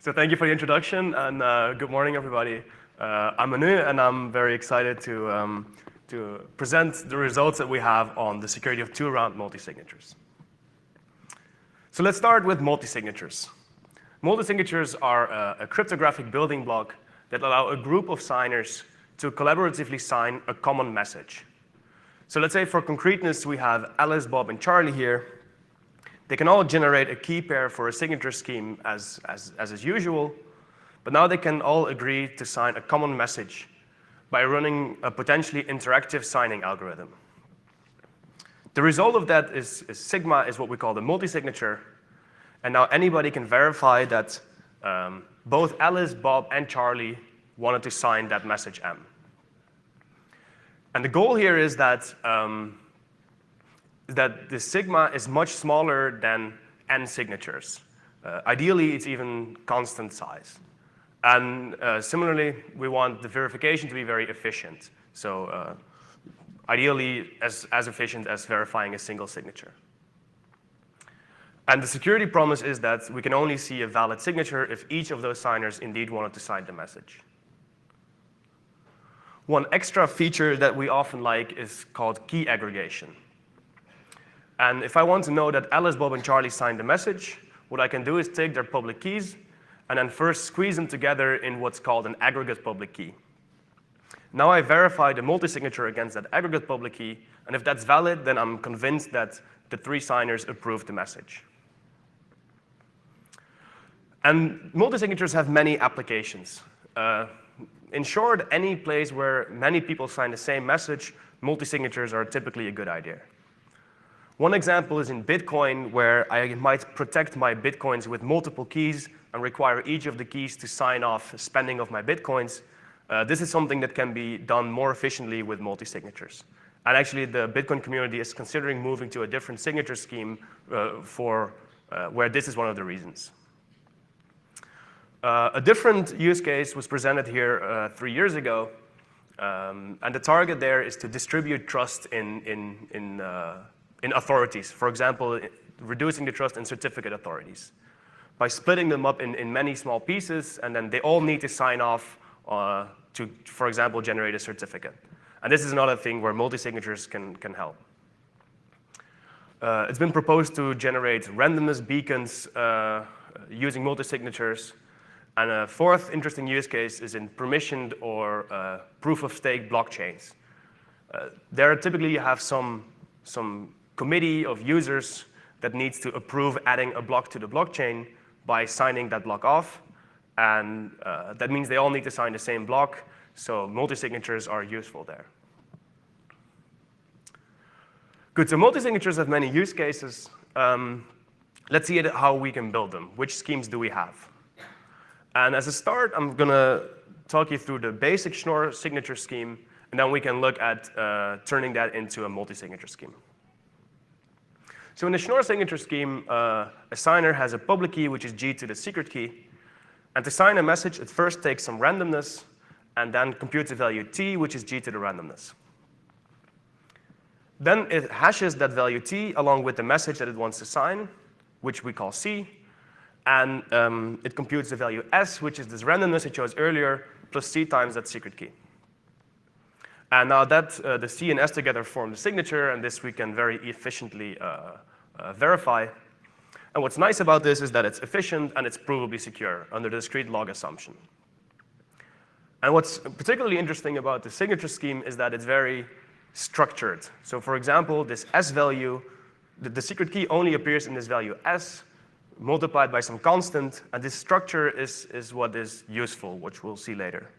So thank you for the introduction, and good morning, everybody. I'm Manu, and I'm very excited to present the results that we have on the security of two-round multi-signatures. So let's start with multi-signatures. Multi-signatures are a cryptographic building block that allow a group of signers to collaboratively sign a common message. So let's say for concreteness, we have Alice, Bob, and Charlie here. They can all generate a key pair for a signature scheme as is usual, but now they can all agree to sign a common message by running a potentially interactive signing algorithm. The result of that is sigma is what we call the multi-signature, and now anybody can verify that both Alice, Bob, and Charlie wanted to sign that message M. And the goal here is that the sigma is much smaller than n signatures. Ideally, it's even constant size. And similarly, we want the verification to be very efficient. So ideally, as efficient as verifying a single signature. And the security promise is that we can only see a valid signature if each of those signers indeed wanted to sign the message. One extra feature that we often like is called key aggregation. And if I want to know that Alice, Bob, and Charlie signed the message, what I can do is take their public keys and then first squeeze them together in what's called an aggregate public key. Now I verify the multi-signature against that aggregate public key, and if that's valid, then I'm convinced that the three signers approved the message. And multi-signatures have many applications. In short, any place where many people sign the same message, multi-signatures are typically a good idea. One example is in Bitcoin, where I might protect my Bitcoins with multiple keys and require each of the keys to sign off spending of my Bitcoins. This is something that can be done more efficiently with multi-signatures. And actually, the Bitcoin community is considering moving to a different signature scheme where this is one of the reasons. A different use case was presented here 3 years ago, and the target there is to distribute trust in authorities. For example, reducing the trust in certificate authorities by splitting them up in many small pieces, and then they all need to sign off to, for example, generate a certificate. And this is another thing where multi-signatures can help. It's been proposed to generate randomness beacons using multi-signatures. And a fourth interesting use case is in permissioned or proof-of-stake blockchains. There typically you have some committee of users that needs to approve adding a block to the blockchain by signing that block off. And that means they all need to sign the same block, so multi-signatures are useful there. Good, so multi-signatures have many use cases. Let's see how we can build them. Which schemes do we have? And as a start, I'm going to talk you through the basic Schnorr signature scheme, and then we can look at turning that into a multi-signature scheme. So in the Schnorr signature scheme, a signer has a public key, which is G to the secret key. And to sign a message, it first takes some randomness, and then computes a value T, which is G to the randomness. Then it hashes that value T along with the message that it wants to sign, which we call C. And it computes the value S, which is this randomness it chose earlier, plus C times that secret key. And now that the C and S together form the signature, and this we can very efficiently verify. And what's nice about this is that it's efficient and it's provably secure under the discrete log assumption. And what's particularly interesting about the signature scheme is that it's very structured. So for example, this S value, the secret key only appears in this value S, multiplied by some constant, and this structure is what is useful, which we'll see later.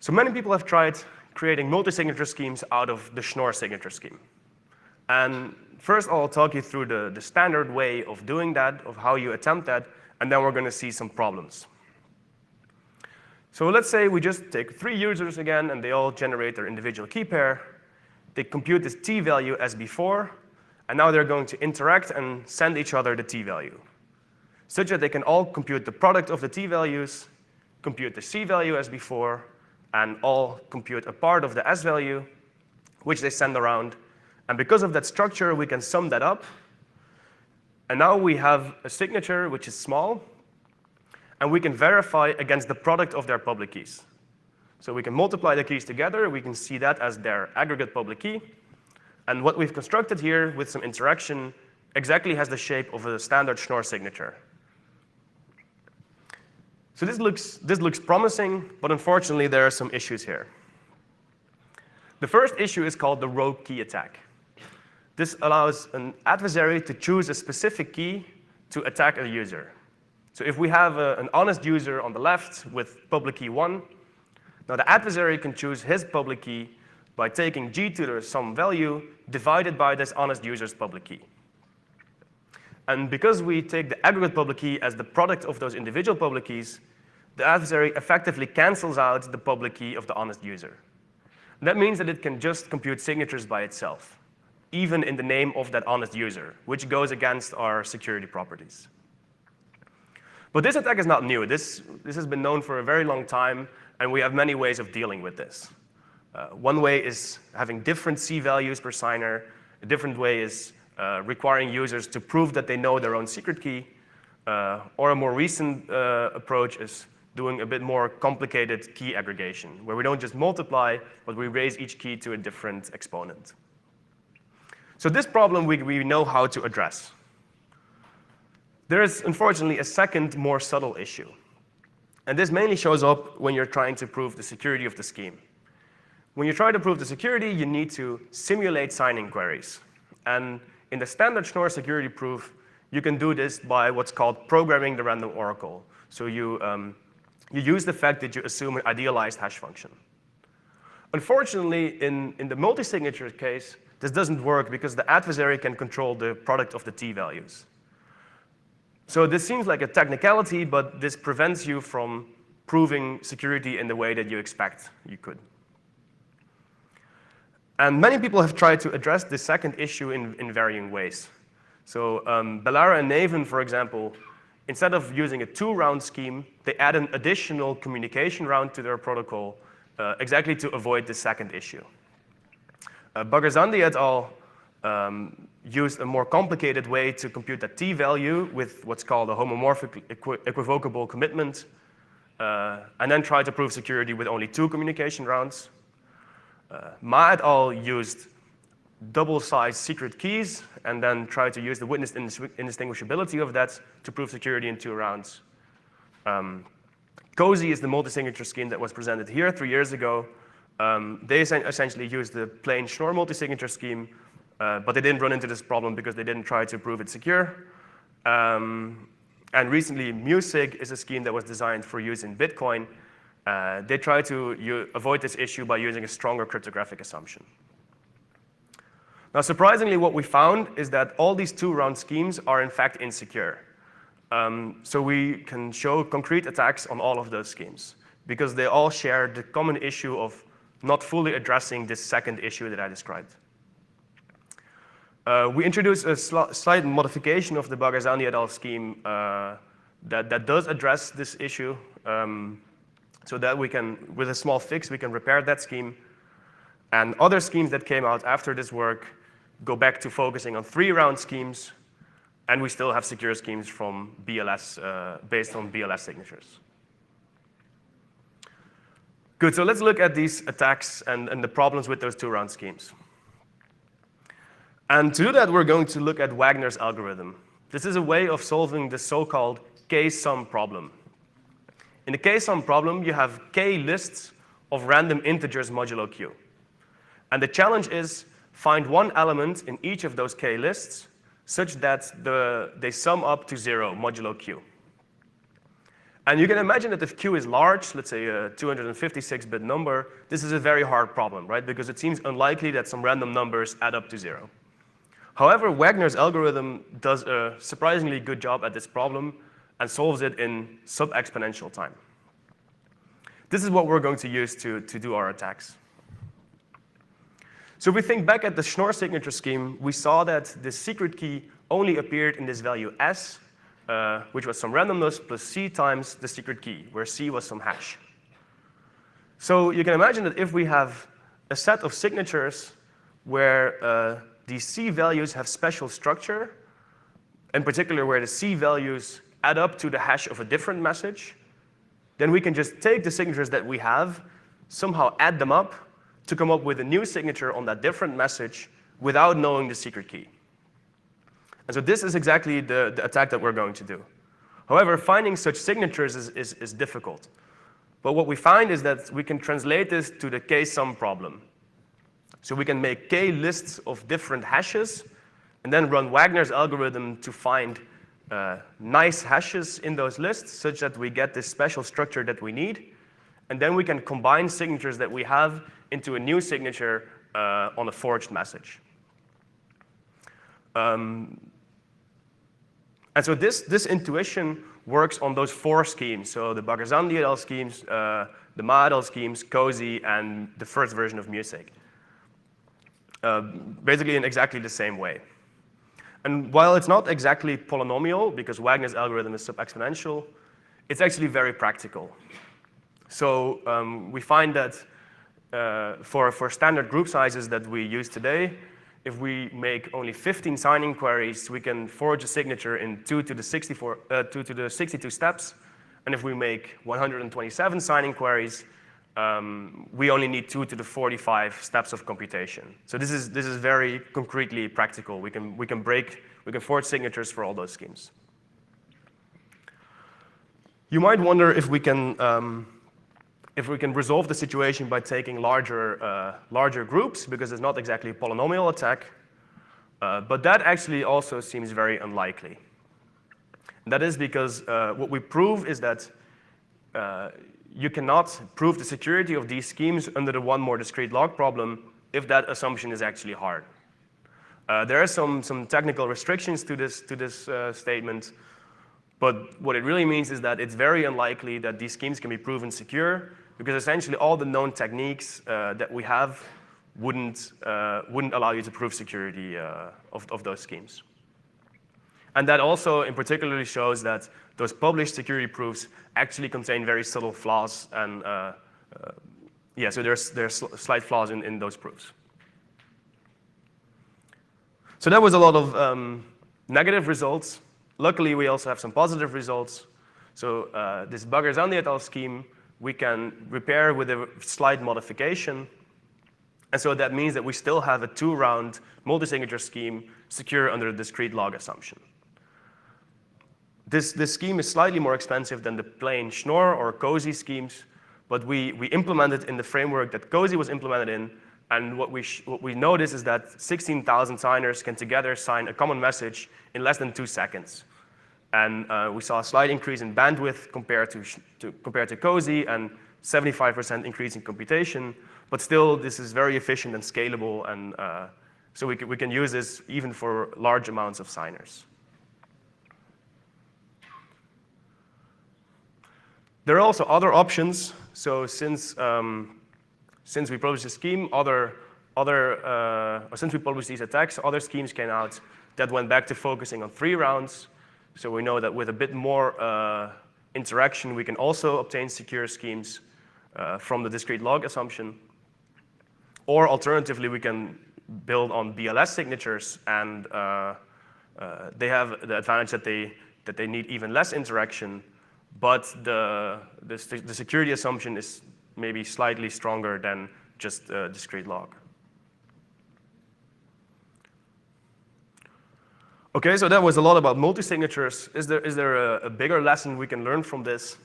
So many people have tried creating multi-signature schemes out of the Schnorr signature scheme. And first I'll talk you through the standard way of doing that, of how you attempt that, and then we're going to see some problems. So let's say we just take 3 users again, and they all generate their individual key pair. They compute this T value as before, and now they're going to interact and send each other the T value, such that they can all compute the product of the T values, compute the C value as before, and all compute a part of the S value, which they send around. And because of that structure, we can sum that up. And now we have a signature which is small, and we can verify against the product of their public keys. So we can multiply the keys together. We can see that as their aggregate public key. And what we've constructed here with some interaction exactly has the shape of a standard Schnorr signature. So this looks promising, but unfortunately there are some issues here. The first issue is called the rogue key attack. This allows an adversary to choose a specific key to attack a user. So if we have an honest user on the left with public key 1, now the adversary can choose his public key by taking g to some value divided by this honest user's public key. And because we take the aggregate public key as the product of those individual public keys, the adversary effectively cancels out the public key of the honest user. And that means that it can just compute signatures by itself, even in the name of that honest user, which goes against our security properties. But this attack is not new. This has been known for a very long time, and we have many ways of dealing with this. One way is having different C values per signer. A different way is requiring users to prove that they know their own secret key. Or a more recent approach is doing a bit more complicated key aggregation, where we don't just multiply, but we raise each key to a different exponent. So this problem we know how to address. There is, unfortunately, a second, more subtle issue. And this mainly shows up when you're trying to prove the security of the scheme. When you try to prove the security, you need to simulate signing queries. And in the standard Schnorr security proof, you can do this by what's called programming the random oracle. So you use the fact that you assume an idealized hash function. Unfortunately, in the multi-signature case, this doesn't work because the adversary can control the product of the T values. So this seems like a technicality, but this prevents you from proving security in the way that you expect you could. And many people have tried to address this second issue in varying ways. So Bellara and Naven, for example, instead of using a 2-round scheme, they add an additional communication round to their protocol exactly to avoid the second issue. Bagherzandi et al. Used a more complicated way to compute that T value with what's called a homomorphic equivocable commitment, and then tried to prove security with only 2 communication rounds. Ma et al. Used double-sized secret keys and then tried to use the witness indistinguishability of that to prove security in 2 rounds. Cozy is the multi-signature scheme that was presented here 3 years ago. They essentially used the plain Schnorr multi-signature scheme, but they didn't run into this problem because they didn't try to prove it secure. And recently, Musig is a scheme that was designed for use in Bitcoin. They try to avoid this issue by using a stronger cryptographic assumption. Now, surprisingly, what we found is that all these 2-round schemes are in fact insecure. So we can show concrete attacks on all of those schemes because they all share the common issue of not fully addressing this second issue that I described. We introduced a slight modification of the Bagherzandi et al. Scheme that does address this issue, so that we can, with a small fix, we can repair that scheme. And other schemes that came out after this work go back to focusing on 3-round schemes, and we still have secure schemes from BLS, based on BLS signatures. Good, so let's look at these attacks and the problems with those 2-round schemes. And to do that, we're going to look at Wagner's algorithm. This is a way of solving the so-called k-sum problem. In the k-sum problem, you have k lists of random integers modulo q. And the challenge is find one element in each of those k lists such that they sum up to 0 modulo q. And you can imagine that if q is large, let's say a 256-bit number, this is a very hard problem, right? Because it seems unlikely that some random numbers add up to 0. However, Wagner's algorithm does a surprisingly good job at this problem and solves it in sub-exponential time. This is what we're going to use to do our attacks. So if we think back at the Schnorr signature scheme, we saw that the secret key only appeared in this value s, which was some randomness plus c times the secret key, where c was some hash. So you can imagine that if we have a set of signatures where these C values have special structure, in particular where the C values add up to the hash of a different message, then we can just take the signatures that we have, somehow add them up to come up with a new signature on that different message without knowing the secret key. And so this is exactly the attack that we're going to do. However, finding such signatures is difficult. But what we find is that we can translate this to the k-sum problem. So we can make k lists of different hashes and then run Wagner's algorithm to find nice hashes in those lists such that we get this special structure that we need. And then we can combine signatures that we have into a new signature on a forged message. And so this intuition works on those 4 schemes. So the Bagherzandi et al. Schemes, the Ma et al. Schemes, Cozy, and the first version of Music. Basically in exactly the same way. And while it's not exactly polynomial, because Wagner's algorithm is sub-exponential, it's actually very practical. So we find that for standard group sizes that we use today, if we make only 15 signing queries, we can forge a signature in 2 to the 62 steps. And if we make 127 signing queries, we only need 2 to the 45 steps of computation. So this is very concretely practical. We can forge signatures for all those schemes. You might wonder if we can resolve the situation by taking larger groups, because it's not exactly a polynomial attack. But that actually also seems very unlikely. And that is because what we prove is that you cannot prove the security of these schemes under the one more discrete log problem if that assumption is actually hard. There are some technical restrictions to this statement, but what it really means is that it's very unlikely that these schemes can be proven secure, because essentially all the known techniques that we have wouldn't allow you to prove security of those schemes. And that also in particularly shows that those published security proofs actually contain very subtle flaws, and so there's slight flaws in those proofs. So that was a lot of negative results. Luckily, we also have some positive results. So this Bagherzandi et al. Scheme we can repair with a slight modification. And so that means that we still have a 2-round multi-signature scheme secure under the discrete log assumption. This scheme is slightly more expensive than the plain Schnorr or Cozy schemes, but we implemented in the framework that Cozy was implemented in, and what we notice is that 16,000 signers can together sign a common message in less than 2 seconds. And we saw a slight increase in bandwidth compared to Cozy, and 75% increase in computation, but still this is very efficient and scalable, and so we can use this even for large amounts of signers. There are also other options. So since we published the scheme, since we published these attacks, other schemes came out that went back to focusing on 3 rounds. So we know that with a bit more interaction, we can also obtain secure schemes from the discrete log assumption. Or alternatively, we can build on BLS signatures, and they have the advantage that they need even less interaction, but the security assumption is maybe slightly stronger than just discrete log. Okay, so that was a lot about multi-signatures. Is there a bigger lesson we can learn from this?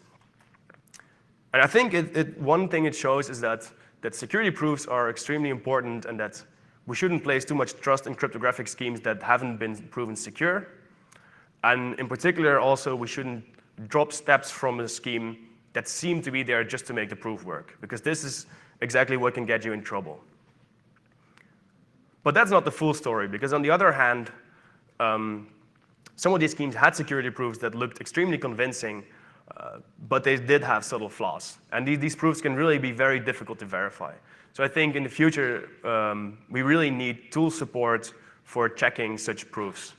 And I think one thing it shows is that security proofs are extremely important, and that we shouldn't place too much trust in cryptographic schemes that haven't been proven secure. And in particular, also, we shouldn't drop steps from a scheme that seem to be there just to make the proof work, because this is exactly what can get you in trouble. But that's not the full story, because on the other hand, some of these schemes had security proofs that looked extremely convincing, but they did have subtle flaws. And these proofs can really be very difficult to verify. So I think in the future, we really need tool support for checking such proofs.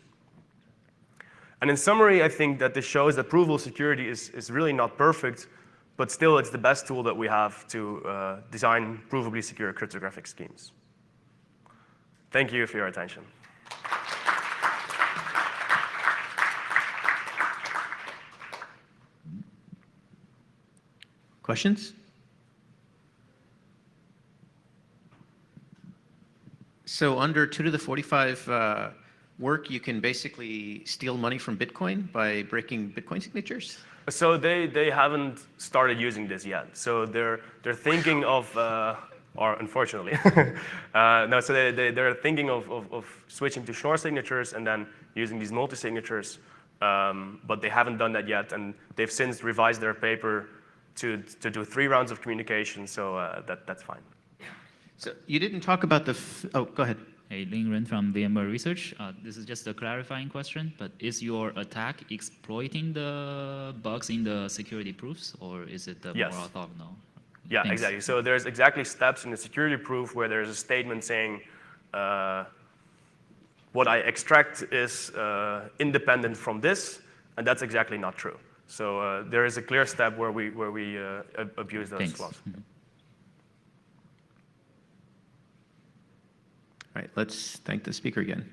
And in summary, I think that this shows that provable security is really not perfect, but still it's the best tool that we have to design provably secure cryptographic schemes. Thank you for your attention. Questions? So under 2 to the 45 work, you can basically steal money from Bitcoin by breaking Bitcoin signatures? So they haven't started using this yet. So they're thinking of, or unfortunately, no. So they're thinking of switching to Schnorr signatures and then using these multi-signatures, but they haven't done that yet. And they've since revised their paper to do 3 rounds of communication. So that's fine. So you didn't talk about the. Oh, go ahead. Hey, Ling Ren from VMware Research. This is just a clarifying question, but is your attack exploiting the bugs in the security proofs, or is it more Yes. orthogonal? Yeah, Thanks. exactly. So there's exactly steps in the security proof where there's a statement saying what I extract is independent from this, and that's exactly not true. So there is a clear step where we abuse those Thanks. flaws. Mhm. All right, let's thank the speaker again.